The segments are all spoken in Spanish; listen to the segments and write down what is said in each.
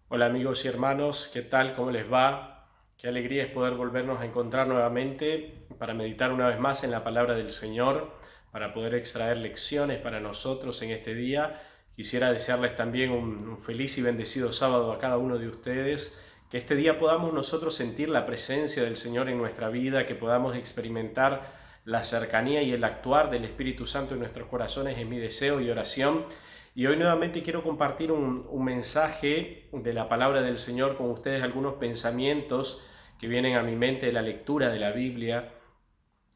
Hola amigos y hermanos, ¿qué tal? ¿Cómo les va? Qué alegría es poder volvernos a encontrar nuevamente para meditar una vez más en la palabra del Señor, para poder extraer lecciones para nosotros en este día. Quisiera desearles también un feliz y bendecido sábado a cada uno de ustedes, que este día podamos nosotros sentir la presencia del Señor en nuestra vida, que podamos experimentar la cercanía y el actuar del Espíritu Santo en nuestros corazones es mi deseo y oración. Y hoy nuevamente quiero compartir un mensaje de la palabra del Señor con ustedes, algunos pensamientos que vienen a mi mente de la lectura de la Biblia.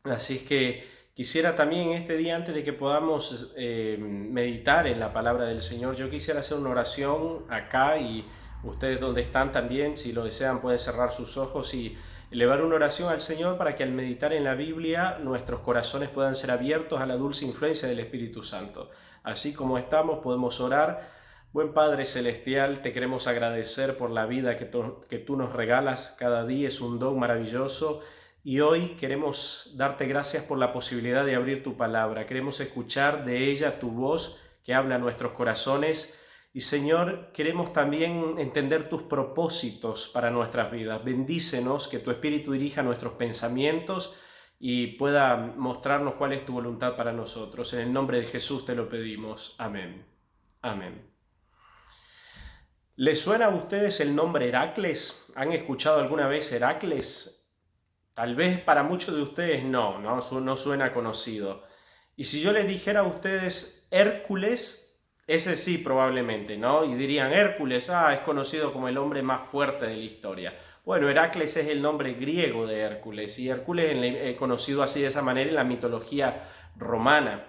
Así es que quisiera también en este día, antes de que podamos meditar en la palabra del Señor, yo quisiera hacer una oración acá y ustedes donde están también, si lo desean, pueden cerrar sus ojos y elevar una oración al Señor para que al meditar en la Biblia nuestros corazones puedan ser abiertos a la dulce influencia del Espíritu Santo. Así como estamos, podemos orar. Buen Padre Celestial, te queremos agradecer por la vida que tú nos regalas cada día, es un don maravilloso. Y hoy queremos darte gracias por la posibilidad de abrir tu palabra. Queremos escuchar de ella tu voz que habla a nuestros corazones. Y Señor, queremos también entender tus propósitos para nuestras vidas. Bendícenos, que tu Espíritu dirija nuestros pensamientos y pueda mostrarnos cuál es tu voluntad para nosotros. En el nombre de Jesús te lo pedimos. Amén. Amén. ¿Les suena a ustedes el nombre Heracles? ¿Han escuchado alguna vez Heracles? Tal vez para muchos de ustedes no suena conocido. Y si yo les dijera a ustedes Hércules, ese sí probablemente, ¿no? Y dirían Hércules, es conocido como el hombre más fuerte de la historia. Bueno, Heracles es el nombre griego de Hércules y Hércules es conocido así de esa manera en la mitología romana.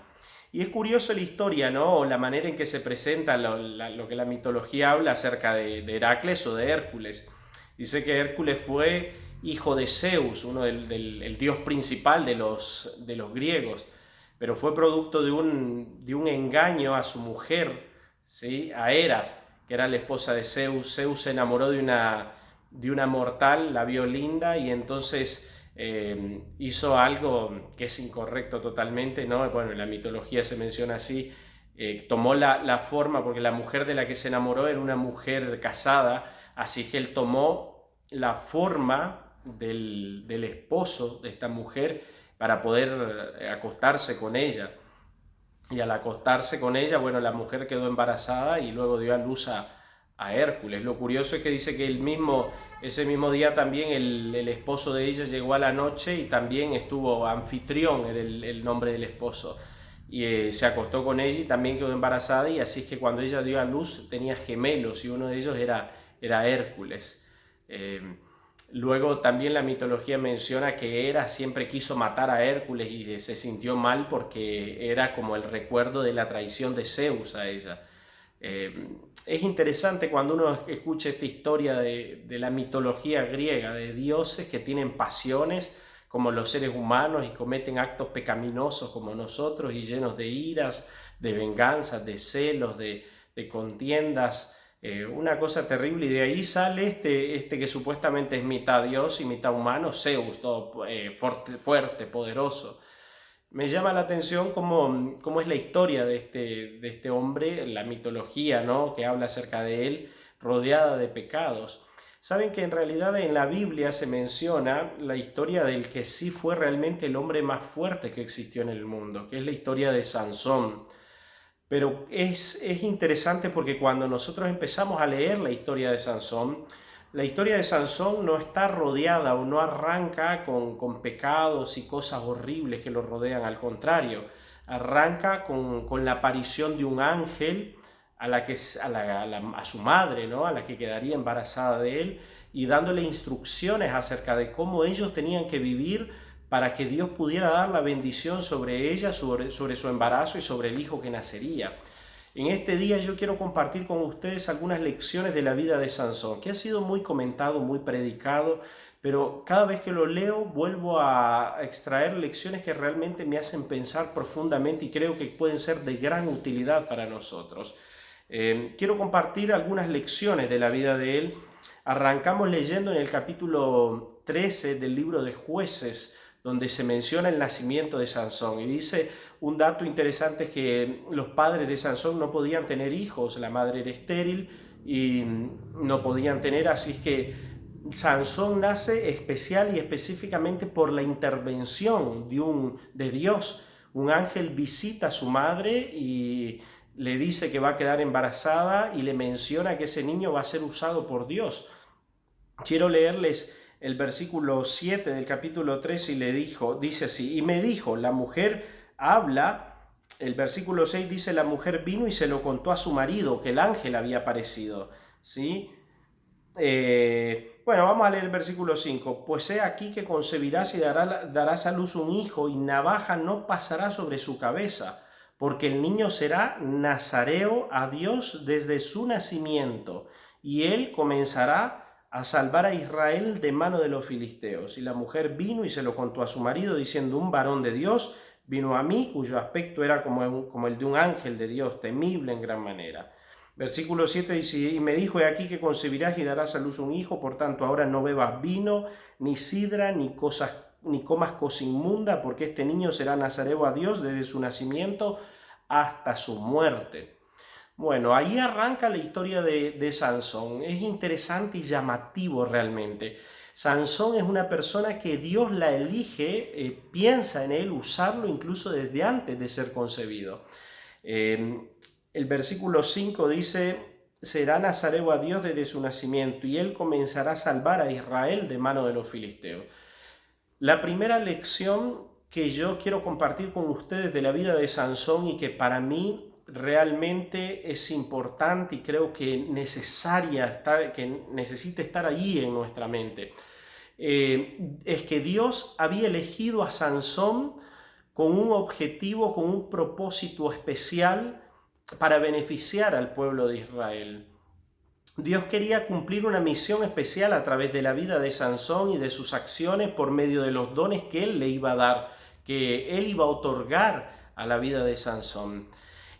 Y es curioso la historia, ¿no? O la manera en que se presenta lo que la mitología habla acerca de Heracles o de Hércules. Dice que Hércules fue hijo de Zeus, el dios principal de los griegos, pero fue producto de un engaño a su mujer, ¿sí? A Hera, que era la esposa de Zeus. Zeus se enamoró de una mortal, la vio linda y entonces hizo algo que es incorrecto totalmente, ¿no? Bueno, en la mitología se menciona así. Tomó la forma, porque la mujer de la que se enamoró era una mujer casada, así que él tomó la forma del esposo de esta mujer para poder acostarse con ella. Y al acostarse con ella, bueno, la mujer quedó embarazada y luego dio a luz a Hércules. Lo curioso es que dice que ese mismo día también el esposo de ella llegó a la noche y también estuvo Anfitrión, era el nombre del esposo. Y se acostó con ella y también quedó embarazada, y así es que cuando ella dio a luz tenía gemelos y uno de ellos era Hércules. Luego también la mitología menciona que Hera siempre quiso matar a Hércules y se sintió mal porque era como el recuerdo de la traición de Zeus a ella. Es interesante cuando uno escucha esta historia de la mitología griega, de dioses que tienen pasiones como los seres humanos y cometen actos pecaminosos como nosotros y llenos de iras, de venganzas, de celos, de contiendas. Una cosa terrible, y de ahí sale este que supuestamente es mitad dios y mitad humano, Zeus, todo fuerte, poderoso. Me llama la atención cómo es la historia de este hombre, la mitología, ¿no? Que habla acerca de él, rodeada de pecados. Saben que en realidad en la Biblia se menciona la historia del que sí fue realmente el hombre más fuerte que existió en el mundo, que es la historia de Sansón. Pero es interesante porque cuando nosotros empezamos a leer la historia de Sansón no está rodeada o no arranca con pecados y cosas horribles que lo rodean, al contrario, arranca con la aparición de un ángel a su madre, ¿no? A la que quedaría embarazada de él, y dándole instrucciones acerca de cómo ellos tenían que vivir para que Dios pudiera dar la bendición sobre ella, sobre su embarazo y sobre el hijo que nacería. En este día yo quiero compartir con ustedes algunas lecciones de la vida de Sansón, que ha sido muy comentado, muy predicado, pero cada vez que lo leo vuelvo a extraer lecciones que realmente me hacen pensar profundamente y creo que pueden ser de gran utilidad para nosotros. Quiero compartir algunas lecciones de la vida de él. Arrancamos leyendo en el capítulo 13 del libro de Jueces, donde se menciona el nacimiento de Sansón. Y dice, un dato interesante es que los padres de Sansón no podían tener hijos, la madre era estéril y no podían tener, así es que Sansón nace especial y específicamente por la intervención de Dios. Un ángel visita a su madre y le dice que va a quedar embarazada y le menciona que ese niño va a ser usado por Dios. Quiero leerles el versículo 7 del capítulo 3 y dice así, y me dijo, la mujer habla, el versículo 6 dice, la mujer vino y se lo contó a su marido, que el ángel había aparecido, ¿sí? Bueno, vamos a leer el versículo 5. Pues he aquí que concebirás y darás a luz un hijo, y navaja no pasará sobre su cabeza, porque el niño será nazareo a Dios desde su nacimiento, y él comenzará a salvar a Israel de mano de los filisteos. Y la mujer vino y se lo contó a su marido, diciendo, un varón de Dios vino a mí, cuyo aspecto era como el de un ángel de Dios, temible en gran manera. Versículo 7 dice, y me dijo, he aquí que concebirás y darás a luz un hijo, por tanto ahora no bebas vino, ni sidra, ni comas cosa inmunda, porque este niño será nazareo a Dios desde su nacimiento hasta su muerte. Bueno, ahí arranca la historia de Sansón. Es interesante y llamativo realmente. Sansón es una persona que Dios la elige, piensa en él usarlo incluso desde antes de ser concebido. El versículo 5 dice, será nazareo a Dios desde su nacimiento y él comenzará a salvar a Israel de mano de los filisteos. La primera lección que yo quiero compartir con ustedes de la vida de Sansón y que para mí realmente es importante y creo que que necesita estar allí en nuestra mente, es que Dios había elegido a Sansón con un objetivo, con un propósito especial para beneficiar al pueblo de Israel. Dios quería cumplir una misión especial a través de la vida de Sansón y de sus acciones por medio de los dones que Él le iba a dar, que Él iba a otorgar a la vida de Sansón.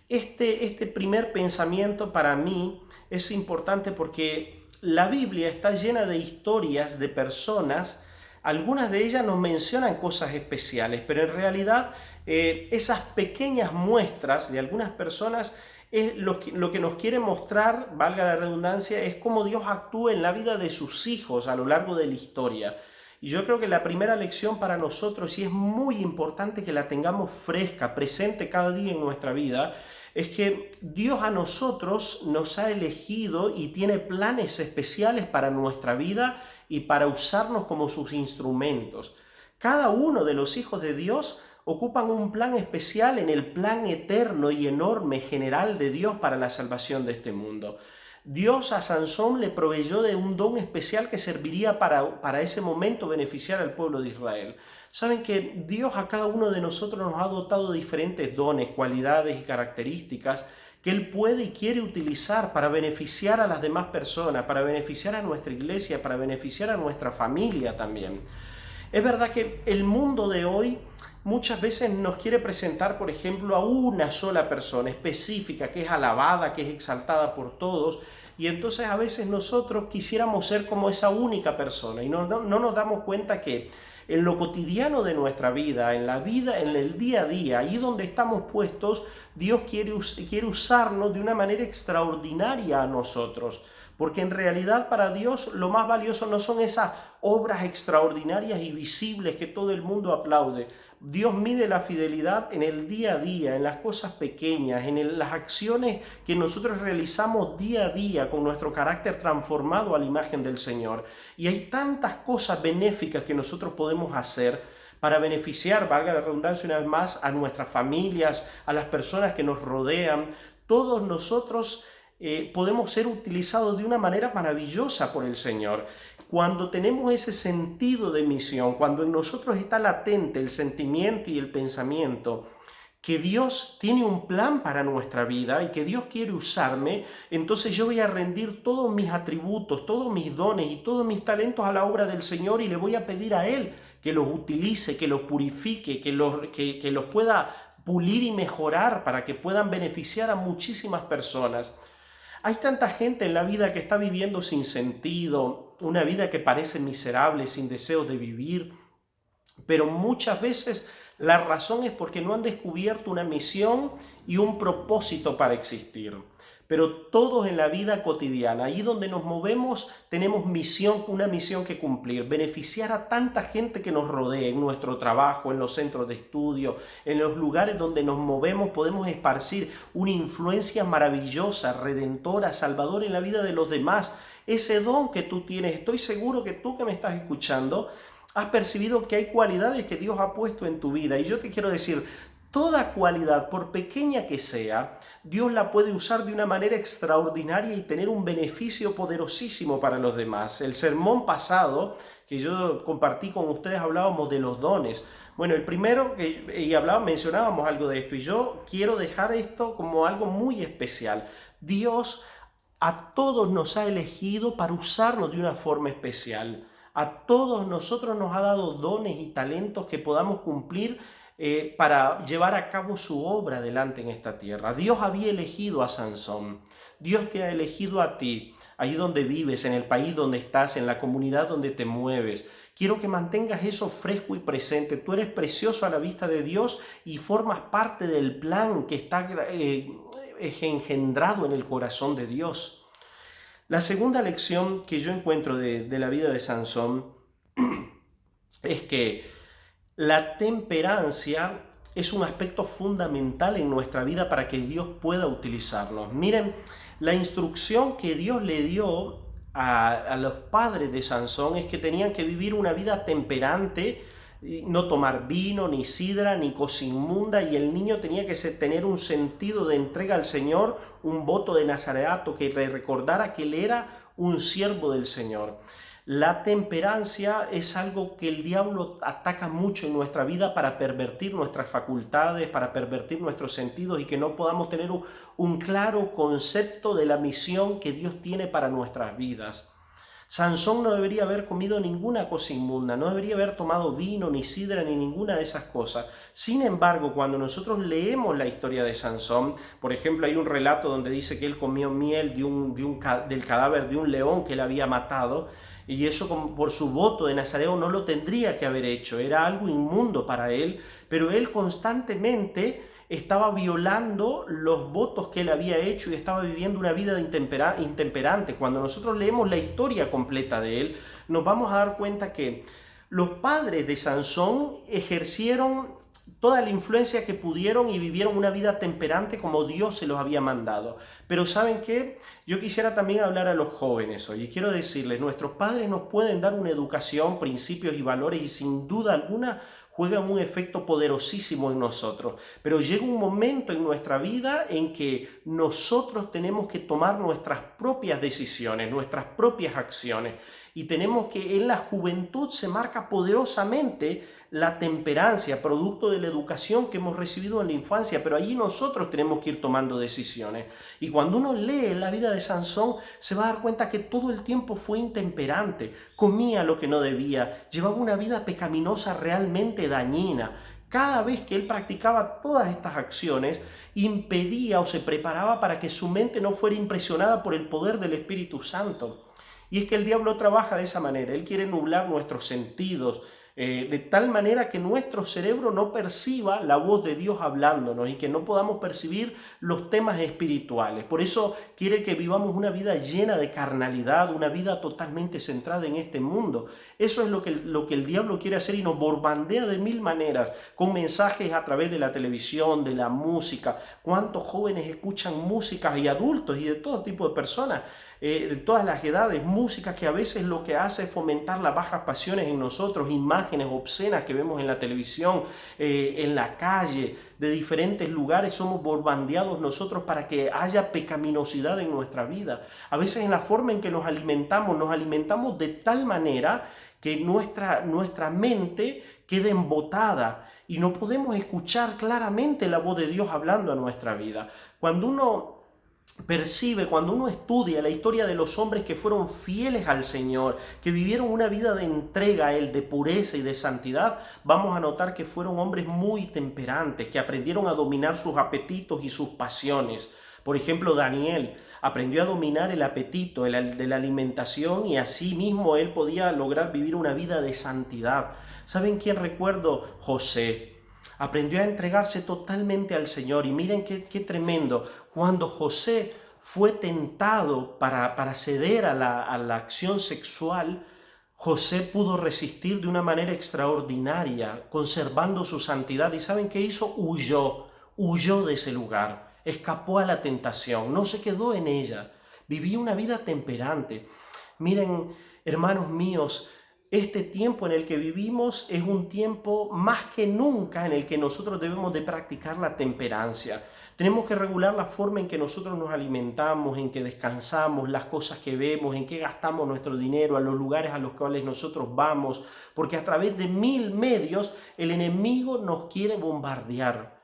Este primer pensamiento para mí es importante porque la Biblia está llena de historias de personas. Algunas de ellas nos mencionan cosas especiales, pero en realidad esas pequeñas muestras de algunas personas es lo que nos quiere mostrar, valga la redundancia, es cómo Dios actúa en la vida de sus hijos a lo largo de la historia. Y yo creo que la primera lección para nosotros, y es muy importante que la tengamos fresca, presente cada día en nuestra vida, es que Dios a nosotros nos ha elegido y tiene planes especiales para nuestra vida y para usarnos como sus instrumentos. Cada uno de los hijos de Dios ocupan un plan especial en el plan eterno y enorme general de Dios para la salvación de este mundo. Dios a Sansón le proveyó de un don especial que serviría para ese momento beneficiar al pueblo de Israel. Saben que Dios a cada uno de nosotros nos ha dotado de diferentes dones, cualidades y características que Él puede y quiere utilizar para beneficiar a las demás personas, para beneficiar a nuestra iglesia, para beneficiar a nuestra familia también. Es verdad que el mundo de hoy muchas veces nos quiere presentar, por ejemplo, a una sola persona específica que es alabada, que es exaltada por todos, y entonces a veces nosotros quisiéramos ser como esa única persona y no nos damos cuenta que en lo cotidiano de nuestra vida, en el día a día, ahí donde estamos puestos, Dios quiere usarnos de una manera extraordinaria a nosotros. Porque en realidad para Dios lo más valioso no son esas obras extraordinarias y visibles que todo el mundo aplaude. Dios mide la fidelidad en el día a día, en las cosas pequeñas, en las acciones que nosotros realizamos día a día con nuestro carácter transformado a la imagen del Señor. Y hay tantas cosas benéficas que nosotros podemos hacer para beneficiar, valga la redundancia una vez más, a nuestras familias, a las personas que nos rodean. Todos nosotros podemos ser utilizados de una manera maravillosa por el Señor. Cuando tenemos ese sentido de misión, cuando en nosotros está latente el sentimiento y el pensamiento que Dios tiene un plan para nuestra vida y que Dios quiere usarme, entonces yo voy a rendir todos mis atributos, todos mis dones y todos mis talentos a la obra del Señor y le voy a pedir a Él que los utilice, que los purifique, que los pueda pulir y mejorar para que puedan beneficiar a muchísimas personas. Hay tanta gente en la vida que está viviendo sin sentido, una vida que parece miserable, sin deseo de vivir. pero muchas veces la razón es porque no han descubierto una misión y un propósito para existir. Pero todos en la vida cotidiana, ahí donde nos movemos, tenemos una misión que cumplir, beneficiar a tanta gente que nos rodea en nuestro trabajo, en los centros de estudio, en los lugares donde nos movemos, podemos esparcir una influencia maravillosa, redentora, salvadora en la vida de los demás. Ese don que tú tienes, estoy seguro que tú que me estás escuchando, has percibido que hay cualidades que Dios ha puesto en tu vida. Y yo te quiero decir, toda cualidad, por pequeña que sea, Dios la puede usar de una manera extraordinaria y tener un beneficio poderosísimo para los demás. El sermón pasado que yo compartí con ustedes hablábamos de los dones. Bueno, el primero mencionábamos algo de esto y yo quiero dejar esto como algo muy especial. Dios a todos nos ha elegido para usarnos de una forma especial. A todos nosotros nos ha dado dones y talentos que podamos cumplir para llevar a cabo su obra adelante en esta tierra. Dios había elegido a Sansón. Dios te ha elegido a ti, ahí donde vives, en el país donde estás, en la comunidad donde te mueves. Quiero que mantengas eso fresco y presente. Tú eres precioso a la vista de Dios y formas parte del plan que está engendrado en el corazón de Dios. La segunda lección que yo encuentro de la vida de Sansón es que la temperancia es un aspecto fundamental en nuestra vida para que Dios pueda utilizarnos. Miren, la instrucción que Dios le dio a los padres de Sansón es que tenían que vivir una vida temperante, no tomar vino, ni sidra, ni cosa inmunda, y el niño tenía que tener un sentido de entrega al Señor, un voto de nazareato que le recordara que él era un siervo del Señor. La temperancia es algo que el diablo ataca mucho en nuestra vida para pervertir nuestras facultades, para pervertir nuestros sentidos y que no podamos tener un claro concepto de la misión que Dios tiene para nuestras vidas. Sansón no debería haber comido ninguna cosa inmunda, no debería haber tomado vino, ni sidra, ni ninguna de esas cosas. Sin embargo, cuando nosotros leemos la historia de Sansón, por ejemplo, hay un relato donde dice que él comió miel del cadáver de un león que él había matado, y eso por su voto de nazareo no lo tendría que haber hecho, era algo inmundo para él, pero él constantemente estaba violando los votos que él había hecho y estaba viviendo una vida intemperante. Cuando nosotros leemos la historia completa de él, nos vamos a dar cuenta que los padres de Sansón ejercieron toda la influencia que pudieron y vivieron una vida temperante como Dios se los había mandado. Pero ¿saben qué? Yo quisiera también hablar a los jóvenes hoy y quiero decirles, nuestros padres nos pueden dar una educación, principios y valores y sin duda alguna juegan un efecto poderosísimo en nosotros, pero llega un momento en nuestra vida en que nosotros tenemos que tomar nuestras propias decisiones, nuestras propias acciones, y tenemos que en la juventud se marca poderosamente la temperancia, producto de la educación que hemos recibido en la infancia, pero allí nosotros tenemos que ir tomando decisiones. Y cuando uno lee la vida de Sansón, se va a dar cuenta que todo el tiempo fue intemperante, comía lo que no debía, llevaba una vida pecaminosa realmente dañina. Cada vez que él practicaba todas estas acciones, impedía o se preparaba para que su mente no fuera impresionada por el poder del Espíritu Santo. Y es que el diablo trabaja de esa manera, él quiere nublar nuestros sentidos, de tal manera que nuestro cerebro no perciba la voz de Dios hablándonos y que no podamos percibir los temas espirituales. Por eso quiere que vivamos una vida llena de carnalidad, una vida totalmente centrada en este mundo. Eso es lo que el diablo quiere hacer y nos bombardea de mil maneras, con mensajes a través de la televisión, de la música. ¿Cuántos jóvenes escuchan músicas y adultos y de todo tipo de personas? De todas las edades, música que a veces lo que hace es fomentar las bajas pasiones en nosotros, imágenes obscenas que vemos en la televisión, en la calle, de diferentes lugares somos bombardeados nosotros para que haya pecaminosidad en nuestra vida. A veces en la forma en que nos alimentamos de tal manera que nuestra mente queda embotada y no podemos escuchar claramente la voz de Dios hablando a nuestra vida. Cuando uno estudia la historia de los hombres que fueron fieles al Señor, que vivieron una vida de entrega a Él, de pureza y de santidad, vamos a notar que fueron hombres muy temperantes, que aprendieron a dominar sus apetitos y sus pasiones. Por ejemplo, Daniel aprendió a dominar el apetito de la alimentación y así mismo él podía lograr vivir una vida de santidad. ¿Saben quién recuerdo? José. Aprendió a entregarse totalmente al Señor y miren qué tremendo. Cuando José fue tentado para ceder a la acción sexual, José pudo resistir de una manera extraordinaria, conservando su santidad. ¿Y saben qué hizo? Huyó de ese lugar, escapó a la tentación, no se quedó en ella, vivía una vida temperante. Miren, hermanos míos, este tiempo en el que vivimos es un tiempo más que nunca en el que nosotros debemos de practicar la temperancia. Tenemos que regular la forma en que nosotros nos alimentamos, en que descansamos, las cosas que vemos, en qué gastamos nuestro dinero, a los lugares a los cuales nosotros vamos, porque a través de 1000 medios el enemigo nos quiere bombardear.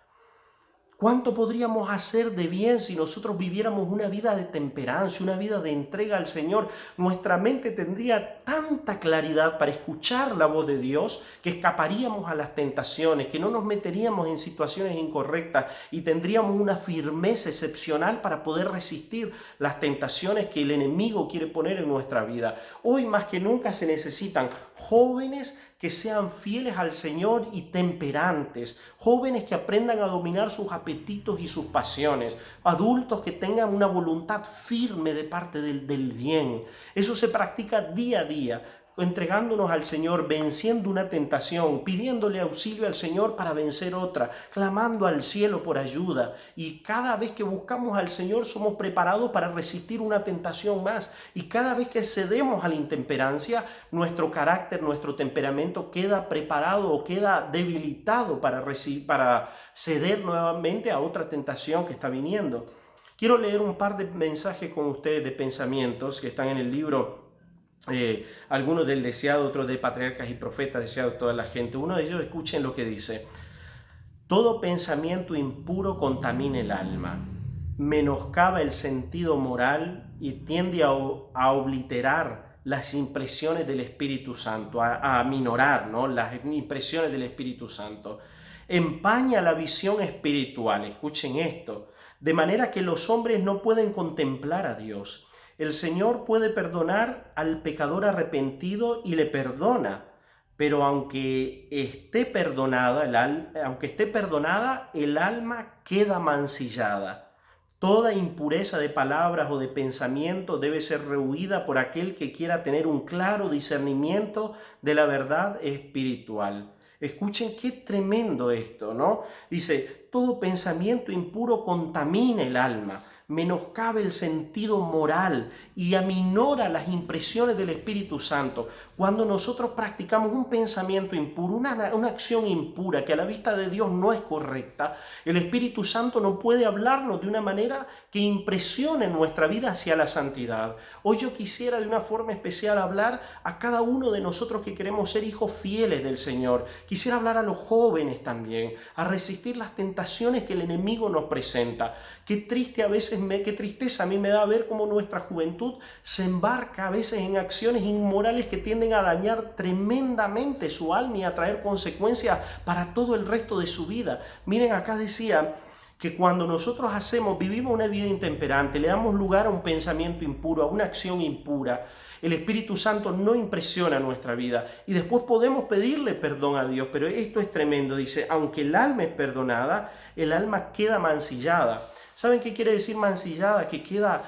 ¿Cuánto podríamos hacer de bien si nosotros viviéramos una vida de temperancia, una vida de entrega al Señor? Nuestra mente tendría tanta claridad para escuchar la voz de Dios que escaparíamos a las tentaciones, que no nos meteríamos en situaciones incorrectas y tendríamos una firmeza excepcional para poder resistir las tentaciones que el enemigo quiere poner en nuestra vida. Hoy más que nunca se necesitan jóvenes que sean fieles al Señor y temperantes, jóvenes que aprendan a dominar sus apetitos y sus pasiones, adultos que tengan una voluntad firme de parte del bien. Eso se practica día a día, entregándonos al Señor, venciendo una tentación, pidiéndole auxilio al Señor para vencer otra, clamando al cielo por ayuda. Y cada vez que buscamos al Señor somos preparados para resistir una tentación más. Y cada vez que cedemos a la intemperancia, nuestro carácter, nuestro temperamento queda preparado o queda debilitado para ceder nuevamente a otra tentación que está viniendo. Quiero leer un par de mensajes con ustedes de pensamientos que están en el libro. Algunos del deseado, otros de patriarcas y profetas, deseado de toda la gente. Uno de ellos, escuchen lo que dice: todo pensamiento impuro contamina el alma, menoscaba el sentido moral y tiende a obliterar las impresiones del Espíritu Santo, a minorar, ¿no?, las impresiones del Espíritu Santo. Empaña la visión espiritual, escuchen esto, de manera que los hombres no pueden contemplar a Dios. El Señor puede perdonar al pecador arrepentido y le perdona, pero aunque esté perdonada, el alma queda mancillada. Toda impureza de palabras o de pensamiento debe ser rehuida por aquel que quiera tener un claro discernimiento de la verdad espiritual. Escuchen qué tremendo esto, ¿no? Dice, todo pensamiento impuro contamina el alma, menoscaba el sentido moral y aminora las impresiones del Espíritu Santo. Cuando nosotros practicamos un pensamiento impuro, una acción impura que a la vista de Dios no es correcta, el Espíritu Santo no puede hablarnos de una manera que impresione nuestra vida hacia la santidad. Hoy yo quisiera de una forma especial hablar a cada uno de nosotros que queremos ser hijos fieles del Señor. Quisiera hablar a los jóvenes también, a resistir las tentaciones que el enemigo nos presenta. Qué tristeza a mí me da ver cómo nuestra juventud se embarca a veces en acciones inmorales que tienden a dañar tremendamente su alma y a traer consecuencias para todo el resto de su vida. Miren, acá decía que cuando nosotros vivimos una vida intemperante, le damos lugar a un pensamiento impuro, a una acción impura, el Espíritu Santo no impresiona nuestra vida y después podemos pedirle perdón a Dios, pero esto es tremendo. Dice, aunque el alma es perdonada, el alma queda mancillada. ¿Saben qué quiere decir mancillada? Que queda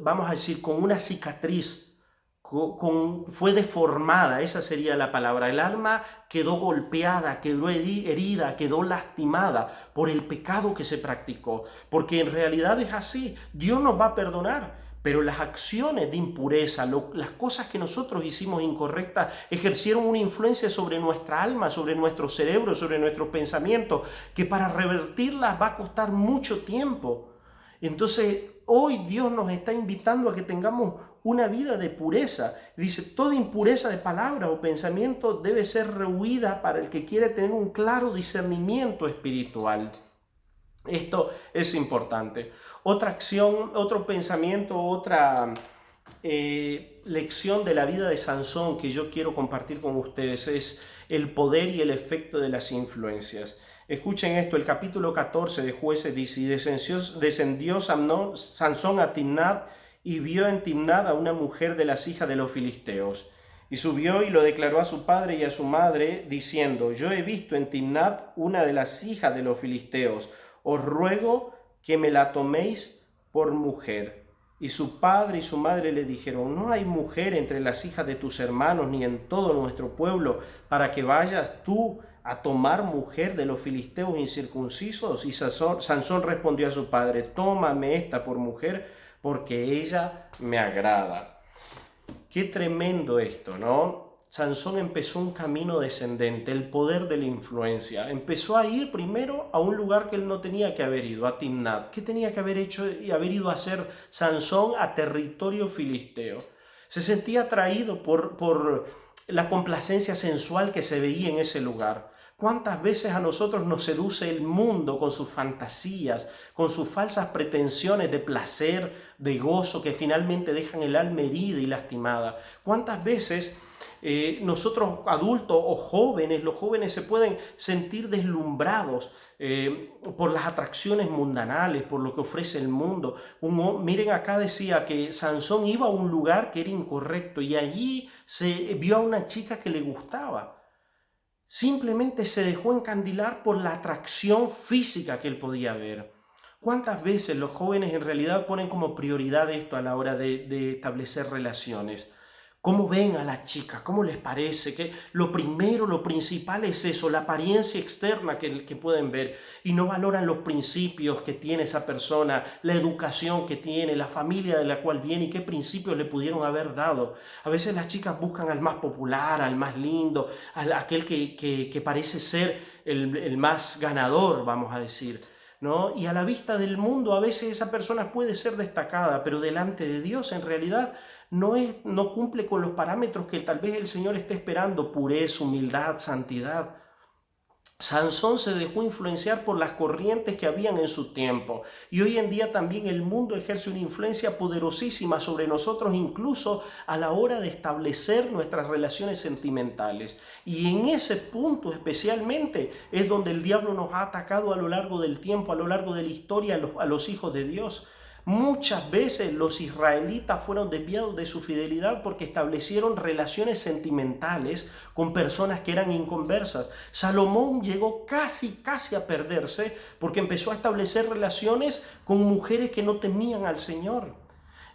vamos a decir, con una cicatriz, fue deformada, esa sería la palabra. El alma quedó golpeada, quedó herida, quedó lastimada por el pecado que se practicó. Porque en realidad es así, Dios nos va a perdonar, pero las acciones de impureza, las cosas que nosotros hicimos incorrectas, ejercieron una influencia sobre nuestra alma, sobre nuestro cerebro, sobre nuestros pensamientos, que para revertirlas va a costar mucho tiempo. Entonces, hoy Dios nos está invitando a que tengamos una vida de pureza. Dice, toda impureza de palabra o pensamiento debe ser rehuida para el que quiere tener un claro discernimiento espiritual. Esto es importante. Otra acción, otro pensamiento, otra lección de la vida de Sansón que yo quiero compartir con ustedes es el poder y el efecto de las influencias. Escuchen esto, el capítulo 14 de Jueces dice, y descendió Sansón a Timnat y vio en Timnat a una mujer de las hijas de los filisteos. Y subió y lo declaró a su padre y a su madre, diciendo, yo he visto en Timnat una de las hijas de los filisteos, os ruego que me la toméis por mujer. Y su padre y su madre le dijeron, no hay mujer entre las hijas de tus hermanos ni en todo nuestro pueblo para que vayas tú a tomar mujer de los filisteos incircuncisos. Y Sansón respondió a su padre, tómame esta por mujer porque ella me agrada. Qué tremendo esto, ¿no? Sansón empezó un camino descendente, el poder de la influencia. Empezó a ir primero a un lugar que él no tenía que haber ido, a Timnat. ¿Qué tenía que haber hecho y haber ido a hacer Sansón? A territorio filisteo. Se sentía atraído por la complacencia sensual que se veía en ese lugar. ¿Cuántas veces a nosotros nos seduce el mundo con sus fantasías, con sus falsas pretensiones de placer, de gozo, que finalmente dejan el alma herida y lastimada? ¿Cuántas veces nosotros adultos o jóvenes, los jóvenes se pueden sentir deslumbrados por las atracciones mundanales, por lo que ofrece el mundo? Miren, acá decía que Sansón iba a un lugar que era incorrecto y allí se vio a una chica que le gustaba. Simplemente se dejó encandilar por la atracción física que él podía ver. ¿Cuántas veces los jóvenes en realidad ponen como prioridad esto a la hora de establecer relaciones? ¿Cómo ven a la chica? ¿Cómo les parece? Que lo primero, lo principal es eso, la apariencia externa que pueden ver, y no valoran los principios que tiene esa persona, la educación que tiene, la familia de la cual viene y qué principios le pudieron haber dado. A veces las chicas buscan al más popular, al más lindo, a aquel que parece ser el más ganador, vamos a decir, ¿no? Y a la vista del mundo a veces esa persona puede ser destacada, pero delante de Dios en realidad no cumple con los parámetros que tal vez el Señor esté esperando: pureza, humildad, santidad. Sansón se dejó influenciar por las corrientes que habían en su tiempo, y hoy en día también el mundo ejerce una influencia poderosísima sobre nosotros, incluso a la hora de establecer nuestras relaciones sentimentales. Y en ese punto especialmente es donde el diablo nos ha atacado a lo largo del tiempo, a lo largo de la historia, a los hijos de Dios. Muchas veces los israelitas fueron desviados de su fidelidad porque establecieron relaciones sentimentales con personas que eran inconversas. Salomón llegó casi a perderse porque empezó a establecer relaciones con mujeres que no temían al Señor.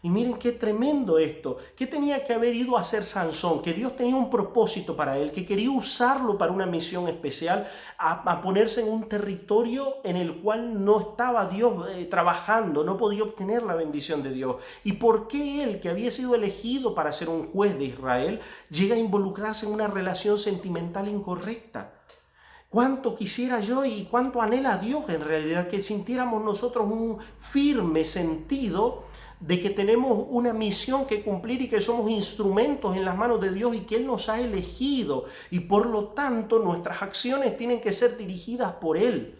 Y miren qué tremendo esto. ¿Qué tenía que haber ido a hacer Sansón? Que Dios tenía un propósito para él, que quería usarlo para una misión especial, a ponerse en un territorio en el cual no estaba Dios trabajando, no podía obtener la bendición de Dios. ¿Y por qué él, que había sido elegido para ser un juez de Israel, llega a involucrarse en una relación sentimental incorrecta? ¿Cuánto quisiera yo y cuánto anhela Dios en realidad que sintiéramos nosotros un firme sentido de que tenemos una misión que cumplir y que somos instrumentos en las manos de Dios y que Él nos ha elegido, y por lo tanto nuestras acciones tienen que ser dirigidas por Él?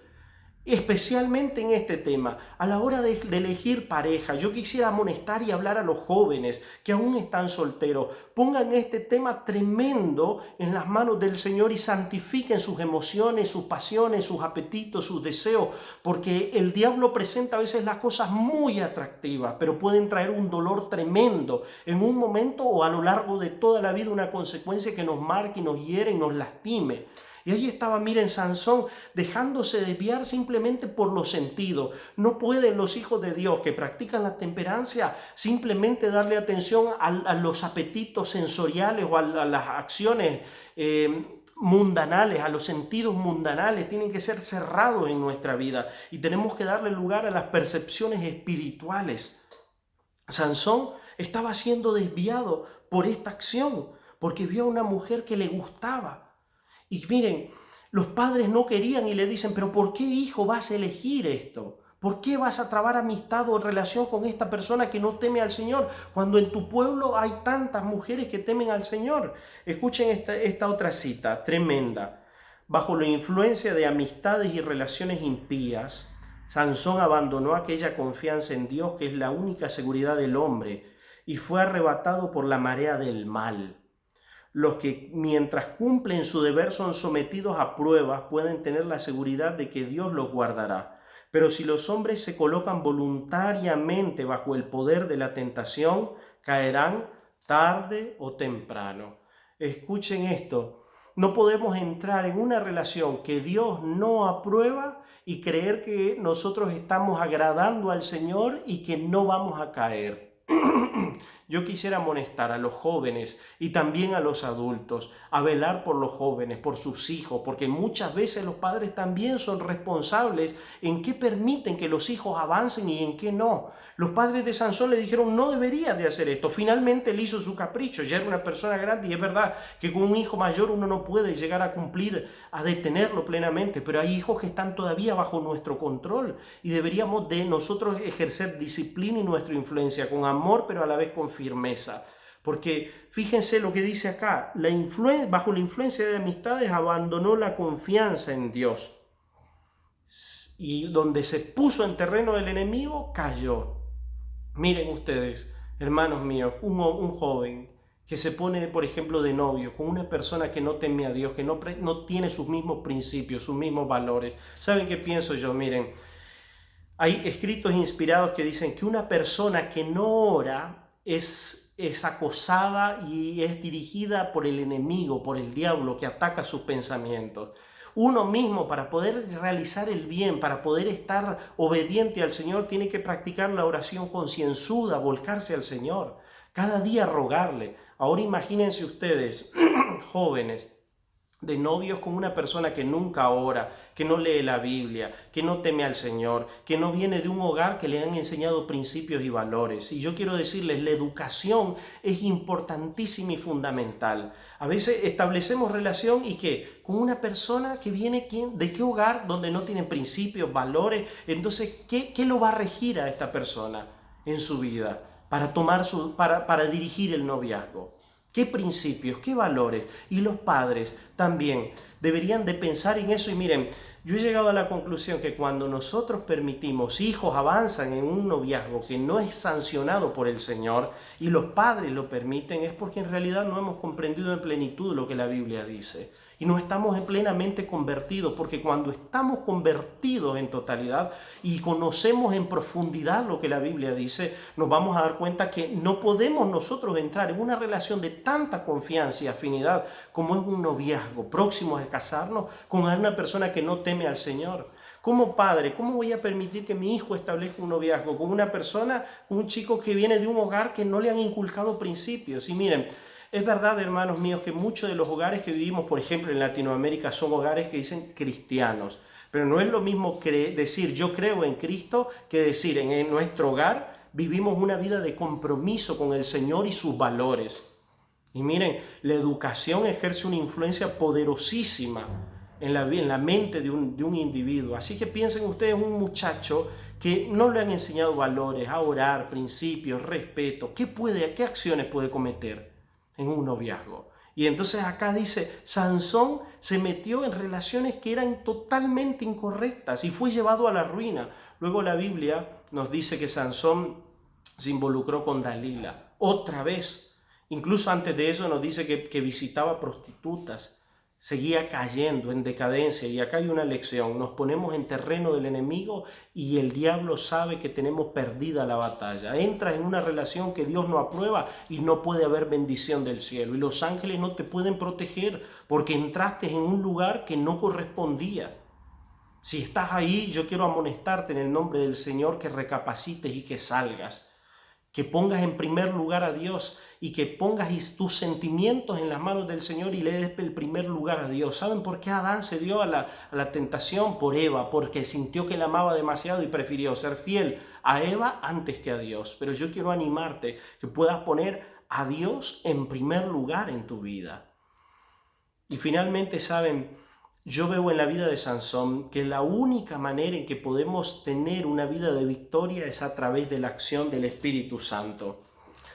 Especialmente en este tema, a la hora de elegir pareja, yo quisiera amonestar y hablar a los jóvenes que aún están solteros. Pongan este tema tremendo en las manos del Señor y santifiquen sus emociones, sus pasiones, sus apetitos, sus deseos, porque el diablo presenta a veces las cosas muy atractivas, pero pueden traer un dolor tremendo en un momento o a lo largo de toda la vida, una consecuencia que nos marque y nos hiere y nos lastime. Y ahí estaba, miren, Sansón dejándose desviar simplemente por los sentidos. No pueden los hijos de Dios que practican la temperancia simplemente darle atención a los apetitos sensoriales o a las acciones mundanales, a los sentidos mundanales. Tienen que ser cerrados en nuestra vida y tenemos que darle lugar a las percepciones espirituales. Sansón estaba siendo desviado por esta acción porque vio a una mujer que le gustaba. Y miren, los padres no querían y le dicen, pero ¿por qué, hijo, vas a elegir esto? ¿Por qué vas a trabar amistad o relación con esta persona que no teme al Señor, cuando en tu pueblo hay tantas mujeres que temen al Señor? Escuchen esta otra cita tremenda. Bajo la influencia de amistades y relaciones impías, Sansón abandonó aquella confianza en Dios que es la única seguridad del hombre y fue arrebatado por la marea del mal. Los que mientras cumplen su deber son sometidos a pruebas pueden tener la seguridad de que Dios los guardará. Pero si los hombres se colocan voluntariamente bajo el poder de la tentación, caerán tarde o temprano. Escuchen esto, no podemos entrar en una relación que Dios no aprueba y creer que nosotros estamos agradando al Señor y que no vamos a caer. Yo quisiera amonestar a los jóvenes y también a los adultos a velar por los jóvenes, por sus hijos, porque muchas veces los padres también son responsables en qué permiten que los hijos avancen y en qué no. Los padres de Sansón le dijeron no debería de hacer esto. Finalmente él hizo su capricho, ya era una persona grande y es verdad que con un hijo mayor uno no puede llegar a cumplir, a detenerlo plenamente, pero hay hijos que están todavía bajo nuestro control y deberíamos de nosotros ejercer disciplina y nuestra influencia con amor, pero a la vez con firmeza. Porque fíjense lo que dice acá, bajo la influencia de amistades abandonó la confianza en Dios y donde se puso en terreno del enemigo cayó. Miren ustedes, hermanos míos, un joven que se pone, por ejemplo, de novio con una persona que no teme a Dios, que no tiene sus mismos principios, sus mismos valores. ¿Saben qué pienso yo? Miren, hay escritos inspirados que dicen que una persona que no ora es acosada y es dirigida por el enemigo, por el diablo que ataca sus pensamientos. Uno mismo, para poder realizar el bien, para poder estar obediente al Señor, tiene que practicar la oración concienzuda, volcarse al Señor, cada día rogarle. Ahora imagínense ustedes, jóvenes, de novios con una persona que nunca ora, que no lee la Biblia, que no teme al Señor, que no viene de un hogar que le han enseñado principios y valores. Y yo quiero decirles, la educación es importantísima y fundamental. A veces establecemos relación y que con una persona que viene, ¿de qué hogar donde no tienen principios, valores? Entonces, ¿qué lo va a regir a esta persona en su vida para dirigir el noviazgo? ¿Qué principios, qué valores? Y los padres también deberían de pensar en eso. Y miren, yo he llegado a la conclusión que cuando nosotros permitimos, hijos avanzan en un noviazgo que no es sancionado por el Señor y los padres lo permiten, es porque en realidad no hemos comprendido en plenitud lo que la Biblia dice. Y no estamos plenamente convertidos, porque cuando estamos convertidos en totalidad y conocemos en profundidad lo que la Biblia dice, nos vamos a dar cuenta que no podemos nosotros entrar en una relación de tanta confianza y afinidad como es un noviazgo, próximos a casarnos, con una persona que no teme al Señor. Como padre, ¿cómo voy a permitir que mi hijo establezca un noviazgo con una persona, un chico que viene de un hogar que no le han inculcado principios? Y miren, es verdad, hermanos míos, que muchos de los hogares que vivimos, por ejemplo, en Latinoamérica, son hogares que dicen cristianos. Pero no es lo mismo decir yo creo en Cristo que decir en nuestro hogar vivimos una vida de compromiso con el Señor y sus valores. Y miren, la educación ejerce una influencia poderosísima en la mente de un individuo. Así que piensen ustedes un muchacho que no le han enseñado valores, a orar, principios, respeto. ¿Qué acciones puede cometer en un noviazgo? Y entonces acá dice, Sansón se metió en relaciones que eran totalmente incorrectas y fue llevado a la ruina. Luego la Biblia nos dice que Sansón se involucró con Dalila, otra vez. Incluso antes de eso nos dice que visitaba prostitutas, seguía cayendo en decadencia. Y acá hay una lección, nos ponemos en terreno del enemigo y el diablo sabe que tenemos perdida la batalla. Entras en una relación que Dios no aprueba y no puede haber bendición del cielo. Y los ángeles no te pueden proteger porque entraste en un lugar que no correspondía. Si estás ahí, yo quiero amonestarte en el nombre del Señor que recapacites y que salgas. Que pongas en primer lugar a Dios y que pongas tus sentimientos en las manos del Señor y le des el primer lugar a Dios. ¿Saben por qué Adán se dio a la tentación? Por Eva, porque sintió que la amaba demasiado y prefirió ser fiel a Eva antes que a Dios. Pero yo quiero animarte que puedas poner a Dios en primer lugar en tu vida. Y finalmente, ¿saben? Yo veo en la vida de Sansón que la única manera en que podemos tener una vida de victoria es a través de la acción del Espíritu Santo.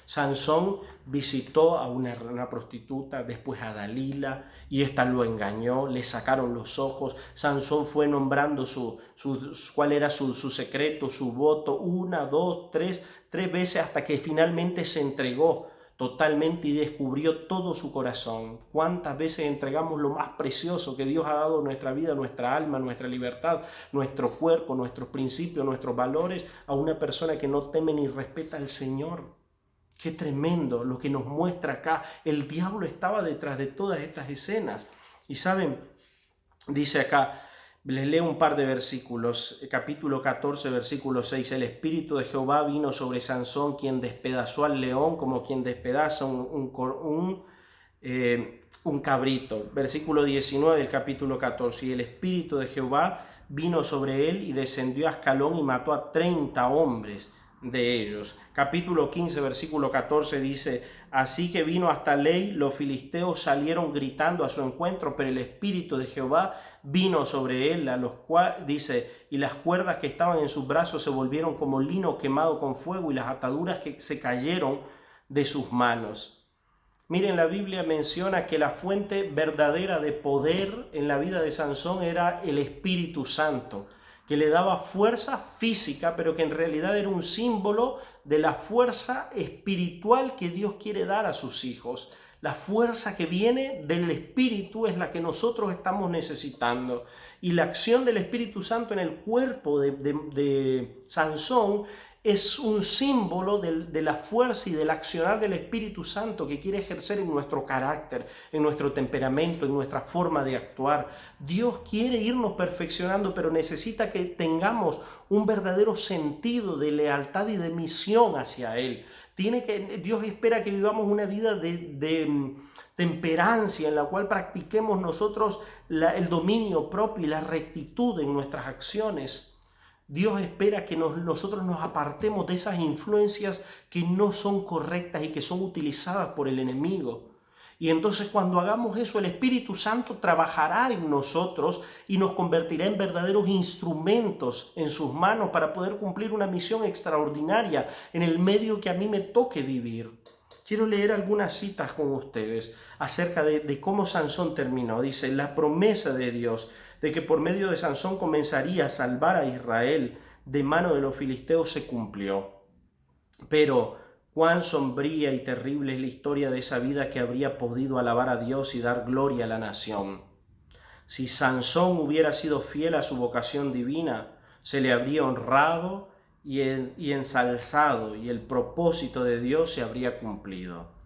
Sansón visitó a una prostituta, después a Dalila, y ésta lo engañó, le sacaron los ojos. Sansón fue nombrando cuál era su secreto, su voto, 1, 2, 3 veces hasta que finalmente se entregó. totalmente y descubrió todo su corazón. ¿Cuántas veces entregamos lo más precioso que Dios ha dado en nuestra vida, nuestra alma, nuestra libertad, nuestro cuerpo, nuestros principios, nuestros valores a una persona que no teme ni respeta al Señor? Qué tremendo lo que nos muestra acá. El diablo estaba detrás de todas estas escenas. Y saben, dice acá, les leo un par de versículos, capítulo 14, versículo 6. El Espíritu de Jehová vino sobre Sansón, quien despedazó al león como quien despedaza un cabrito. Versículo 19 del capítulo 14. Y el Espíritu de Jehová vino sobre él y descendió a Ascalón y mató a 30 hombres de ellos. Capítulo 15, versículo 14 dice: así que vino hasta Lei, los filisteos salieron gritando a su encuentro, pero el Espíritu de Jehová vino sobre él, a los cuales, dice, y las cuerdas que estaban en sus brazos se volvieron como lino quemado con fuego, y las ataduras que se cayeron de sus manos. Miren, la Biblia menciona que la fuente verdadera de poder en la vida de Sansón era el Espíritu Santo, que le daba fuerza física, pero que en realidad era un símbolo de la fuerza espiritual que Dios quiere dar a sus hijos. La fuerza que viene del Espíritu es la que nosotros estamos necesitando. Y la acción del Espíritu Santo en el cuerpo de Sansón es un símbolo de la fuerza y del accionar del Espíritu Santo que quiere ejercer en nuestro carácter, en nuestro temperamento, en nuestra forma de actuar. Dios quiere irnos perfeccionando, pero necesita que tengamos un verdadero sentido de lealtad y de misión hacia Él. Dios espera que vivamos una vida de temperancia en la cual practiquemos nosotros el dominio propio y la rectitud en nuestras acciones. Dios espera que nosotros nos apartemos de esas influencias que no son correctas y que son utilizadas por el enemigo. Y entonces cuando hagamos eso, el Espíritu Santo trabajará en nosotros y nos convertirá en verdaderos instrumentos en sus manos para poder cumplir una misión extraordinaria en el medio que a mí me toque vivir. Quiero leer algunas citas con ustedes acerca de cómo Sansón terminó. Dice: la promesa de Dios de que por medio de Sansón comenzaría a salvar a Israel de mano de los filisteos se cumplió. Pero cuán sombría y terrible es la historia de esa vida que habría podido alabar a Dios y dar gloria a la nación. Si Sansón hubiera sido fiel a su vocación divina, se le habría honrado y ensalzado, y el propósito de Dios se habría cumplido.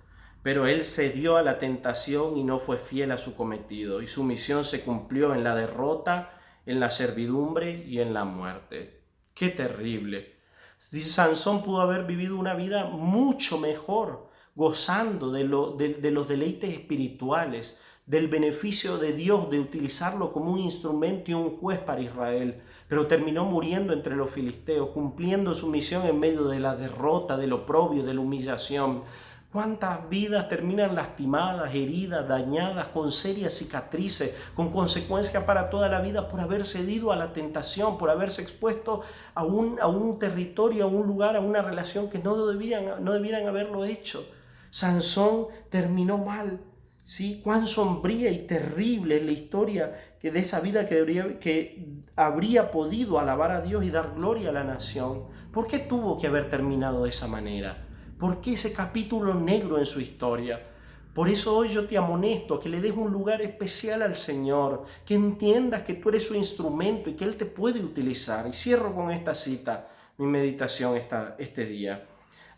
Pero él cedió a la tentación y no fue fiel a su cometido, y su misión se cumplió en la derrota, en la servidumbre y en la muerte. ¡Qué terrible! Sansón pudo haber vivido una vida mucho mejor, gozando de los deleites espirituales, del beneficio de Dios, de utilizarlo como un instrumento y un juez para Israel, pero terminó muriendo entre los filisteos, cumpliendo su misión en medio de la derrota, del oprobio, de la humillación. ¿Cuántas vidas terminan lastimadas, heridas, dañadas, con serias cicatrices, con consecuencias para toda la vida por haber cedido a la tentación, por haberse expuesto a un territorio, a un lugar, a una relación que no debieran haberlo hecho? Sansón terminó mal, ¿sí? Cuán sombría y terrible es la historia de esa vida que habría podido alabar a Dios y dar gloria a la nación. ¿Por qué tuvo que haber terminado de esa manera? ¿Por qué ese capítulo negro en su historia? Por eso hoy yo te amonesto a que le des un lugar especial al Señor, que entiendas que tú eres su instrumento y que Él te puede utilizar. Y cierro con esta cita, mi meditación este día.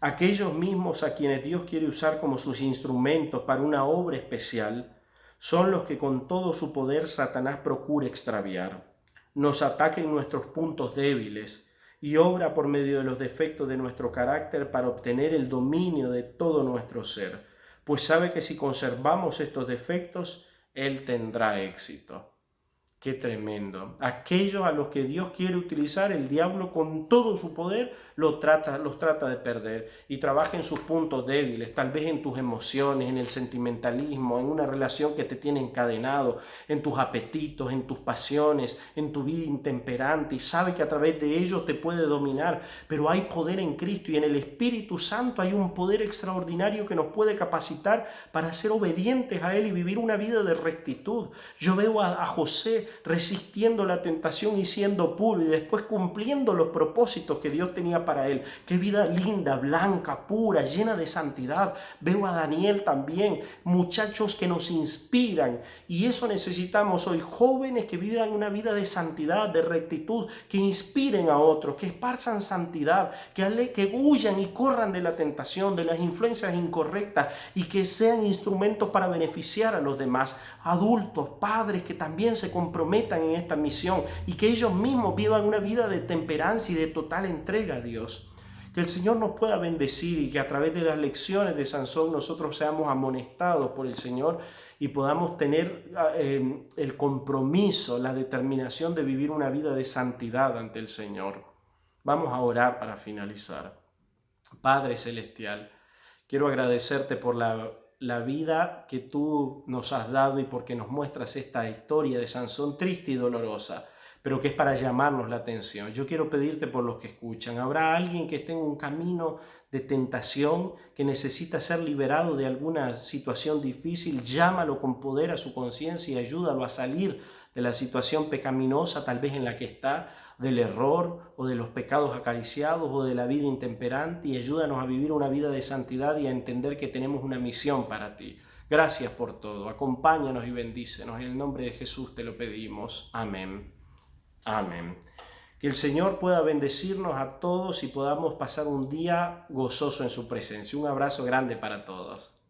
Aquellos mismos a quienes Dios quiere usar como sus instrumentos para una obra especial, son los que con todo su poder Satanás procura extraviar. Nos ataca en nuestros puntos débiles y obra por medio de los defectos de nuestro carácter para obtener el dominio de todo nuestro ser, pues sabe que si conservamos estos defectos, Él tendrá éxito. ¡Qué tremendo! Aquellos a los que Dios quiere utilizar, el diablo con todo su poder los trata de perder y trabaja en sus puntos débiles, tal vez en tus emociones, en el sentimentalismo, en una relación que te tiene encadenado, en tus apetitos, en tus pasiones, en tu vida intemperante, y sabe que a través de ellos te puede dominar, pero hay poder en Cristo y en el Espíritu Santo hay un poder extraordinario que nos puede capacitar para ser obedientes a Él y vivir una vida de rectitud. Yo veo a José resistiendo la tentación y siendo puro y después cumpliendo los propósitos que Dios tenía para él. Qué vida linda, blanca, pura, llena de santidad. Veo a Daniel también, muchachos que nos inspiran, y eso necesitamos hoy, jóvenes que vivan una vida de santidad, de rectitud, que inspiren a otros, que esparzan santidad, que huyan y corran de la tentación, de las influencias incorrectas, y que sean instrumentos para beneficiar a los demás. Adultos, padres que también se comprometan en esta misión y que ellos mismos vivan una vida de temperancia y de total entrega a Dios. Que el Señor nos pueda bendecir y que a través de las lecciones de Sansón nosotros seamos amonestados por el Señor y podamos tener el compromiso, la determinación de vivir una vida de santidad ante el Señor. Vamos a orar para finalizar. Padre Celestial, quiero agradecerte por la vida que tú nos has dado y porque nos muestras esta historia de Sansón triste y dolorosa, pero que es para llamarnos la atención. Yo quiero pedirte por los que escuchan. ¿Habrá alguien que esté en un camino de tentación, que necesita ser liberado de alguna situación difícil? Llámalo con poder a su conciencia y ayúdalo a salir de la situación pecaminosa tal vez en la que está, del error o de los pecados acariciados o de la vida intemperante, y ayúdanos a vivir una vida de santidad y a entender que tenemos una misión para ti. Gracias por todo. Acompáñanos y bendícenos. En el nombre de Jesús te lo pedimos. Amén. Amén. Que el Señor pueda bendecirnos a todos y podamos pasar un día gozoso en su presencia. Un abrazo grande para todos.